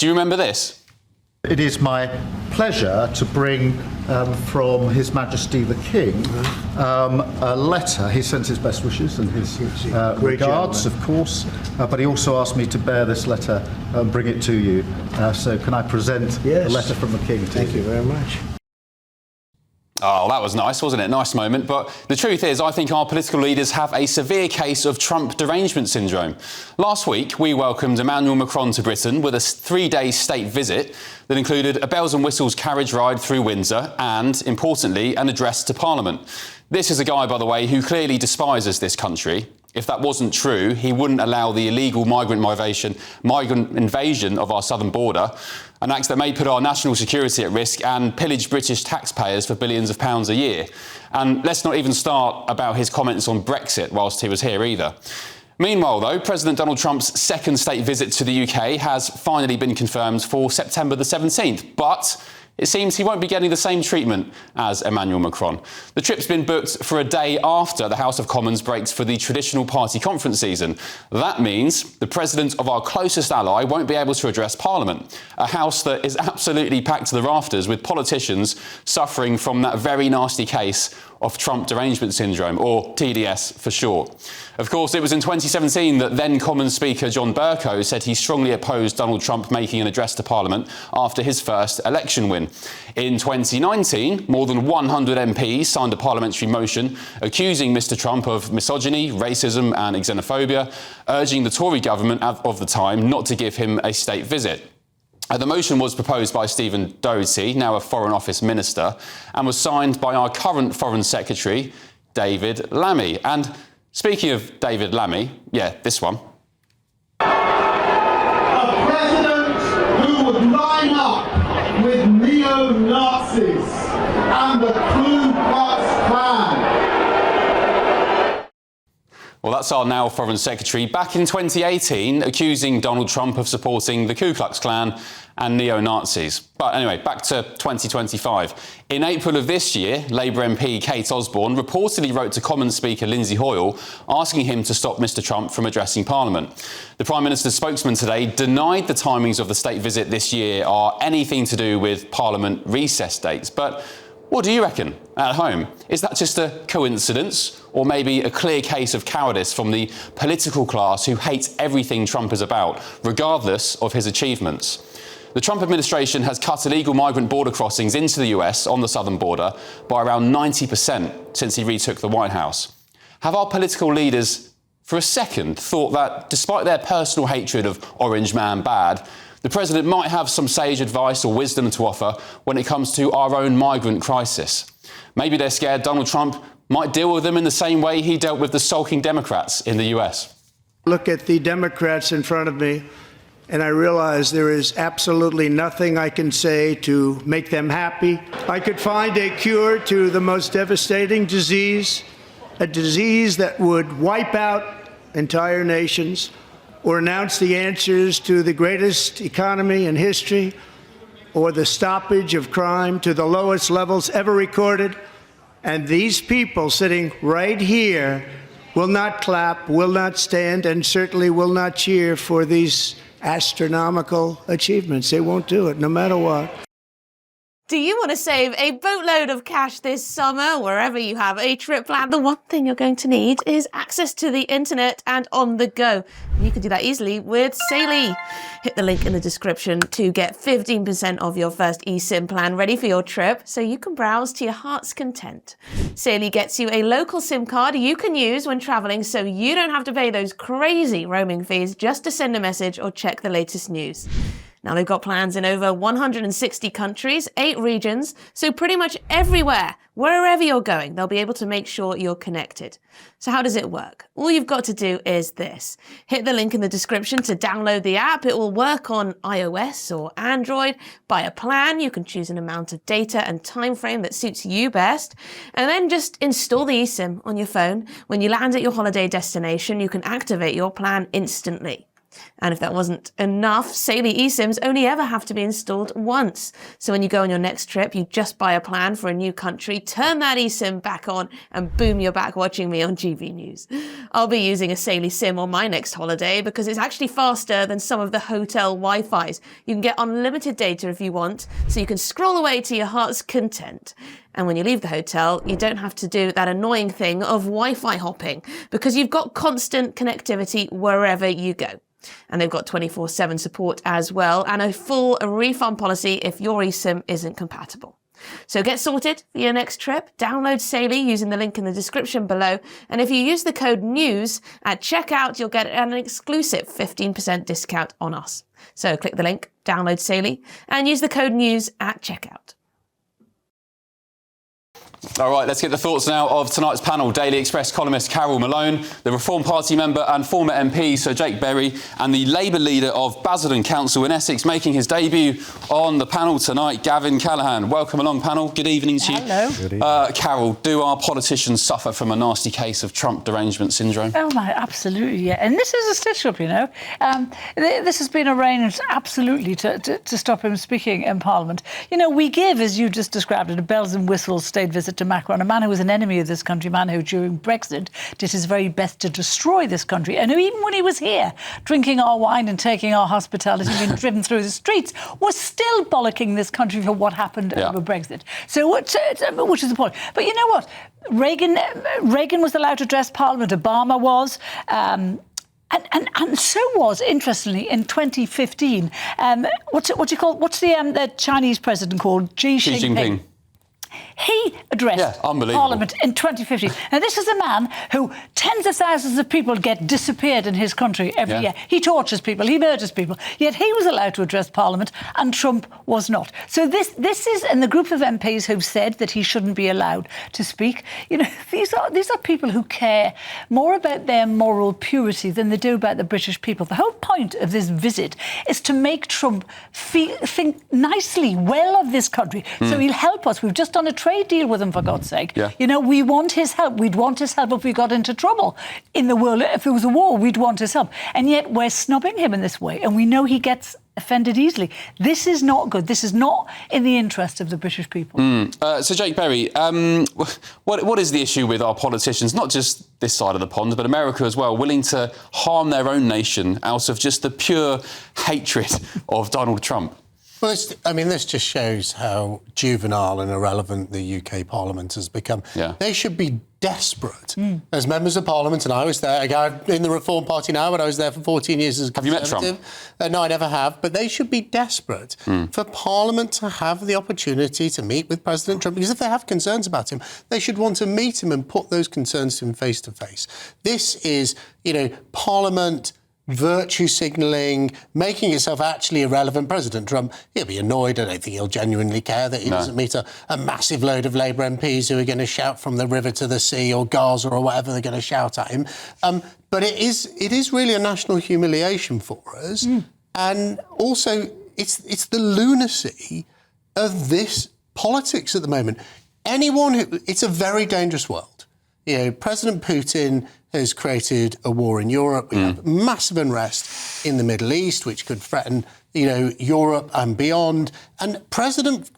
Do you remember this? It is my pleasure to bring from His Majesty the King a letter. He sends his best wishes and his regards, of course, but he also asked me to bear this letter and bring it to you. So can I present the letter from the King to you? Thank you very much. Oh, that was nice, wasn't it? Nice moment. But the truth is, I think our political leaders have a severe case of Trump Derangement Syndrome. Last week, we welcomed Emmanuel Macron to Britain with a 3-day state visit that included a bells and whistles carriage ride through Windsor and, importantly, an address to Parliament. This is a guy, by the way, who clearly despises this country. If that wasn't true, he wouldn't allow the illegal migrant invasion of our southern border, an act that may put our national security at risk and pillage British taxpayers for billions of pounds a year. And let's not even start about his comments on Brexit whilst he was here either. Meanwhile, though, President Donald Trump's second state visit to the UK has finally been confirmed for September the 17th, but it seems he won't be getting the same treatment as Emmanuel Macron. The trip's been booked for a day after the House of Commons breaks for the traditional party conference season. That means the president of our closest ally won't be able to address Parliament, a house that is absolutely packed to the rafters with politicians suffering from that very nasty case of Trump Derangement Syndrome, or TDS for short. Of course, it was in 2017 that then Commons Speaker John Bercow said he strongly opposed Donald Trump making an address to Parliament after his first election win. In 2019, more than 100 MPs signed a parliamentary motion accusing Mr Trump of misogyny, racism and xenophobia, urging the Tory government of the time not to give him a state visit. The motion was proposed by Stephen Doherty, now a Foreign Office Minister, and was signed by our current Foreign Secretary, David Lammy. And speaking of David Lammy, yeah, this one. A president who would line up with neo-Nazis and the Ku Klux Klan. Well, that's our now Foreign Secretary back in 2018 accusing Donald Trump of supporting the Ku Klux Klan and neo-Nazis. But anyway, back to 2025. In April of this year, Labour MP Kate Osborne reportedly wrote to Commons Speaker Lindsay Hoyle asking him to stop Mr Trump from addressing Parliament. The Prime Minister's spokesman today denied the timings of the state visit this year are anything to do with Parliament recess dates. But what do you reckon at home? Is that just a coincidence or maybe a clear case of cowardice from the political class who hates everything Trump is about, regardless of his achievements? The Trump administration has cut illegal migrant border crossings into the US on the southern border by around 90% since he retook the White House. Have our political leaders, for a second, thought that despite their personal hatred of Orange Man bad, the president might have some sage advice or wisdom to offer when it comes to our own migrant crisis? Maybe they're scared Donald Trump might deal with them in the same way he dealt with the sulking Democrats in the US. Look at the Democrats in front of me, and I realize there is absolutely nothing I can say to make them happy. I could find a cure to the most devastating disease, a disease that would wipe out entire nations, or announce the answers to the greatest economy in history, or the stoppage of crime to the lowest levels ever recorded. And these people sitting right here will not clap, will not stand, and certainly will not cheer for these astronomical achievements. They won't do it, no matter what. Do you want to save a boatload of cash this summer, wherever you have a trip planned? The one thing you're going to need is access to the internet and on the go. And you can do that easily with Saily. Hit the link in the description to get 15% off your first eSIM plan ready for your trip so you can browse to your heart's content. Saily gets you a local SIM card you can use when traveling so you don't have to pay those crazy roaming fees just to send a message or check the latest news. Now, they've got plans in over 160 countries, 8 regions, so pretty much everywhere, wherever you're going, they'll be able to make sure you're connected. So how does it work? All you've got to do is this. Hit the link in the description to download the app. It will work on iOS or Android. Buy a plan. You can choose an amount of data and time frame that suits you best. And then just install the eSIM on your phone. When you land at your holiday destination, you can activate your plan instantly. And if that wasn't enough, Saily eSIMs only ever have to be installed once. So when you go on your next trip, you just buy a plan for a new country, turn that eSIM back on, and boom, you're back watching me on GB News. I'll be using a Saily SIM on my next holiday because it's actually faster than some of the hotel Wi-Fis. You can get unlimited data if you want, so you can scroll away to your heart's content. And when you leave the hotel, you don't have to do that annoying thing of Wi-Fi hopping because you've got constant connectivity wherever you go. And they've got 24/7 support as well and a full refund policy if your eSIM isn't compatible. So get sorted for your next trip. Download Saily using the link in the description below. And if you use the code NEWS at checkout, you'll get an exclusive 15% discount on us. So click the link, download Saily, and use the code NEWS at checkout. All right, let's get the thoughts now of tonight's panel. Daily Express columnist Carol Malone, the Reform Party member and former MP Sir Jake Berry, and the Labour leader of Basildon Council in Essex, making his debut on the panel tonight, Gavin Callaghan. Welcome along, panel. Good evening to you. Hello. Good evening. Carol, do our politicians suffer from a nasty case of Trump derangement syndrome? Oh, my, absolutely, yeah. And this is a stitch-up, you know. This has been arranged absolutely to stop him speaking in Parliament. You know, we give, as you just described it, a bells and whistles state visit to Macron, a man who was an enemy of this country, a man who during Brexit did his very best to destroy this country, and who even when he was here drinking our wine and taking our hospitality and being driven through the streets was still bollocking this country for what happened over Brexit. So which is the point. But you know what? Reagan was allowed to address Parliament, Obama was. And so was, interestingly, in 2015. What's the Chinese president called? Xi Jinping. He addressed Parliament in 2015. Now, this is a man who tens of thousands of people get disappeared in his country every year. He tortures people, he murders people, yet he was allowed to address Parliament and Trump was not. So this is, and the group of MPs who've said that he shouldn't be allowed to speak, you know, these are people who care more about their moral purity than they do about the British people. The whole point of this visit is to make Trump think nicely, well of this country, so he'll help us. We've just done a trade deal with him, for God's sake. You know, we want his help. We'd want his help if we got into trouble in the world. If there was a war, we'd want his help. And yet we're snubbing him in this way, and we know he gets offended easily. This is not good. This is not in the interest of the British people. So, Jake Berry, what is the issue with our politicians, not just this side of the pond, but America as well, willing to harm their own nation out of just the pure hatred of Donald Trump? Well, this just shows how juvenile and irrelevant the UK Parliament has become. They should be desperate as members of Parliament, and I was there. I'm in the Reform Party now, but I was there for 14 years as a Conservative. Have you met Trump? No, I never have. But they should be desperate for Parliament to have the opportunity to meet with President Trump, because if they have concerns about him, they should want to meet him and put those concerns to him face to face. This is, you know, Parliament virtue signalling, making itself actually irrelevant. President Trump, he'll be annoyed. I don't think he'll genuinely care that he doesn't meet a massive load of Labour MPs who are going to shout from the river to the sea or Gaza or whatever they're going to shout at him. But it is really a national humiliation for us. And also, it's the lunacy of this politics at the moment. It's a very dangerous world. You know, President Putin has created a war in Europe. We have massive unrest in the Middle East, which could threaten, you know, Europe and beyond. And President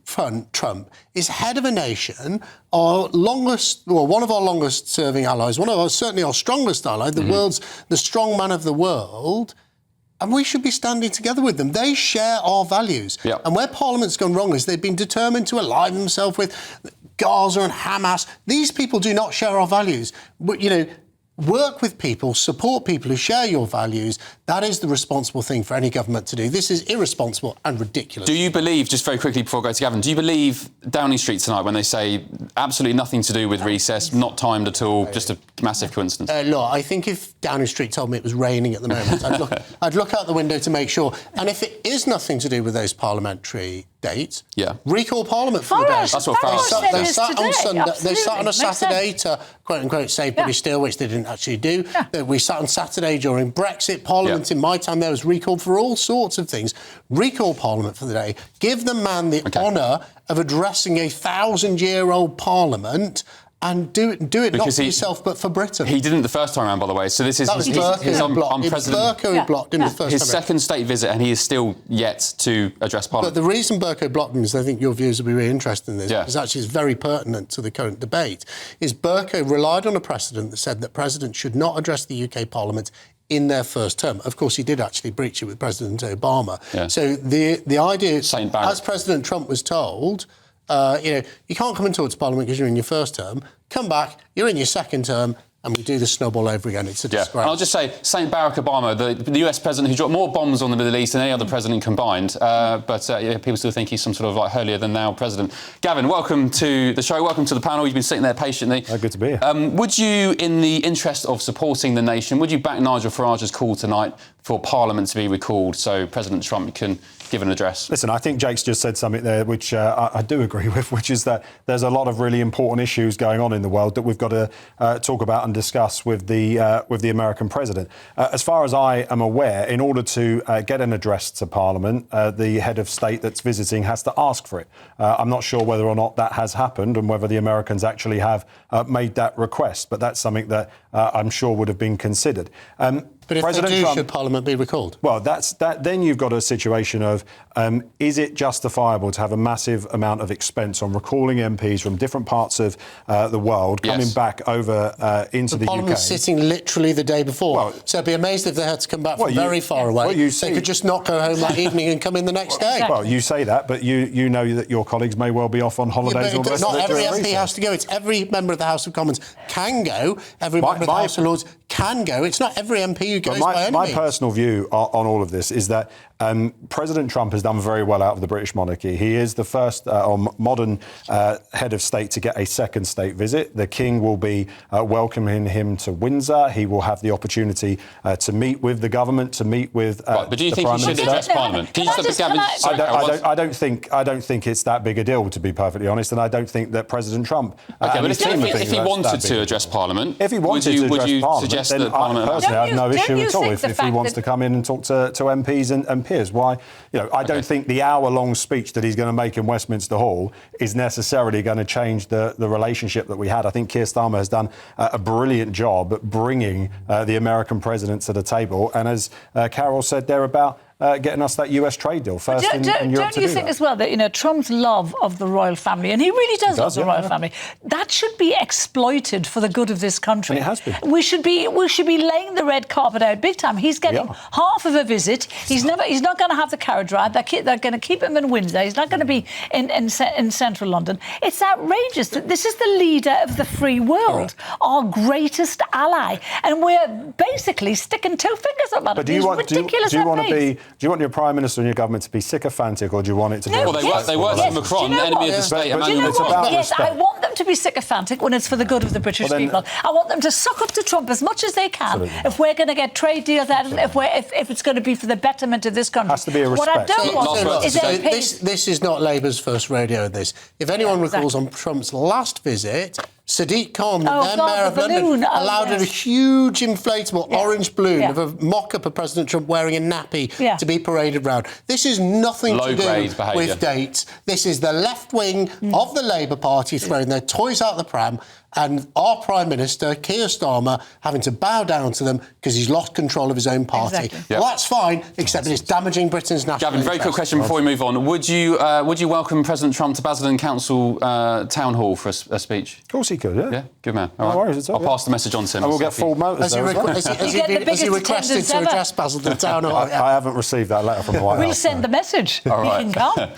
Trump is head of a nation, one of our longest-serving allies, certainly our strongest ally, the strong man of the world. And we should be standing together with them. They share our values. And where Parliament's gone wrong is they've been determined to align themselves with Gaza and Hamas. These people do not share our values. You know, work with people, support people who share your values. That is the responsible thing for any government to do. This is irresponsible and ridiculous. Do you believe, just very quickly before I go to Gavin, do you believe Downing Street tonight when they say absolutely nothing to do with recess, not timed at all, just a massive coincidence? Look, I think if Downing Street told me it was raining at the moment, I'd look out the window to make sure. And if it is nothing to do with those parliamentary dates, recall Parliament for the day. That's what Farage they sat on Sunday. They sat on a Saturday to quote-unquote save British Steel, which they didn't actually do. We sat on Saturday during Brexit. Parliament in my time there was recalled for all sorts of things. Recall Parliament for the day. Give the man the honour of addressing a 1,000-year-old Parliament and do it not for yourself, but for Britain. He didn't the first time around, by the way. So this is his Bercow who blocked him the first time. His second state visit, and he is still yet to address Parliament. But the reason Bercow blocked him is, I think your viewers will be really interested in this, because actually it's very pertinent to the current debate, is Bercow relied on a precedent that said that presidents should not address the UK Parliament in their first term. Of course, he did actually breach it with President Obama. Yeah. So the idea, as President Trump was told, you can't come and talk to Parliament because you're in your first term. Come back, you're in your second term, and we do the snub all over again. It's a disgrace. And I'll just say, St. Barack Obama, the US president who dropped more bombs on the Middle East than any other president combined, but people still think he's some sort of like holier-than-thou president. Gavin, welcome to the show, welcome to the panel. You've been sitting there patiently. Good to be here. Would you, in the interest of supporting the nation, would you back Nigel Farage's call tonight for Parliament to be recalled so President Trump can give an address? Listen, I think Jake's just said something there which I do agree with, which is that there's a lot of really important issues going on in the world that we've got to talk about and discuss with the American president. As far as I am aware, in order to get an address to Parliament, the head of state that's visiting has to ask for it. I'm not sure whether or not that has happened and whether the Americans actually have made that request, but that's something that I'm sure would have been considered. But if President Trump, should Parliament be recalled? Well, then you've got a situation of is it justifiable to have a massive amount of expense on recalling MPs from different parts of the world coming back over into the UK? Parliament's sitting literally the day before. Well, so I'd be amazed if they had to come back from very far away. They could just not go home that evening and come in the next day. Well, you say that, but you know that your colleagues may well be off on holidays or the rest of Not every MP has to go. It's every member of the House of Commons can go. Every member of the House of Lords can go. It's not every MP who goes by any My means. personal view on all of this is that President Trump has done very well out of the British monarchy. He is the first modern head of state to get a second state visit. The King will be welcoming him to Windsor. He will have the opportunity to meet with the government, to meet with but do you think he should address Parliament? I don't think it's that big a deal, to be perfectly honest, and I don't think that President Trump. Okay, but if he wanted to address Parliament, if he wanted to address Parliament, suggest then that Parliament? I personally have no issue at all if he wants to come in and talk to MPs and peers. Why? I don't think the hour-long speech that he's going to make in Westminster Hall is necessarily going to change the relationship that we had. I think Keir Starmer has done a brilliant job at bringing the American president to the table, and as Carol said there about getting us that US trade deal first in Europe to do that. Don't you think as well that Trump's love of the royal family, and he really does love the royal family, that should be exploited for the good of this country? And it has been. We should be laying the red carpet out big time. He's getting half of a visit. He's not going to have the carriage ride. They're going to keep him in Windsor. He's not going to be in central London. It's outrageous that this is the leader of the free world, our greatest ally, and we're basically sticking two fingers up at him. Do you want your Prime Minister and your government to be sycophantic, or do you want it to be... Well, they worked with Macron, enemy of the state. Yes, I want them to be sycophantic when it's for the good of the British people. I want them to suck up to Trump as much as they can. Absolutely. If we're going to get trade deals out of it, if it's going to be for the betterment of this country. Has to be a respect. What I don't want is MPs... This is not Labour's first rodeo, this. If anyone recalls on Trump's last visit... Sadiq Khan, the then Mayor of London, allowed a huge inflatable orange balloon of a mock-up of President Trump wearing a nappy to be paraded round. This is nothing to do with dates. This is the left wing of the Labour Party throwing their toys out the pram, and our Prime Minister, Keir Starmer, having to bow down to them because he's lost control of his own party. Exactly. Well, that's fine, except it's damaging Britain's national Gavin, very quick question before we move on. Would you welcome President Trump to Basildon Council Town Hall for a speech? Of course he could, Yeah, good man. All right. right. Worries, I'll pass the message on to him. And we'll get full motors there as well. Has he requested to address Basildon Town Hall? I haven't received that letter from the White House. We'll send the message. All right. He can come.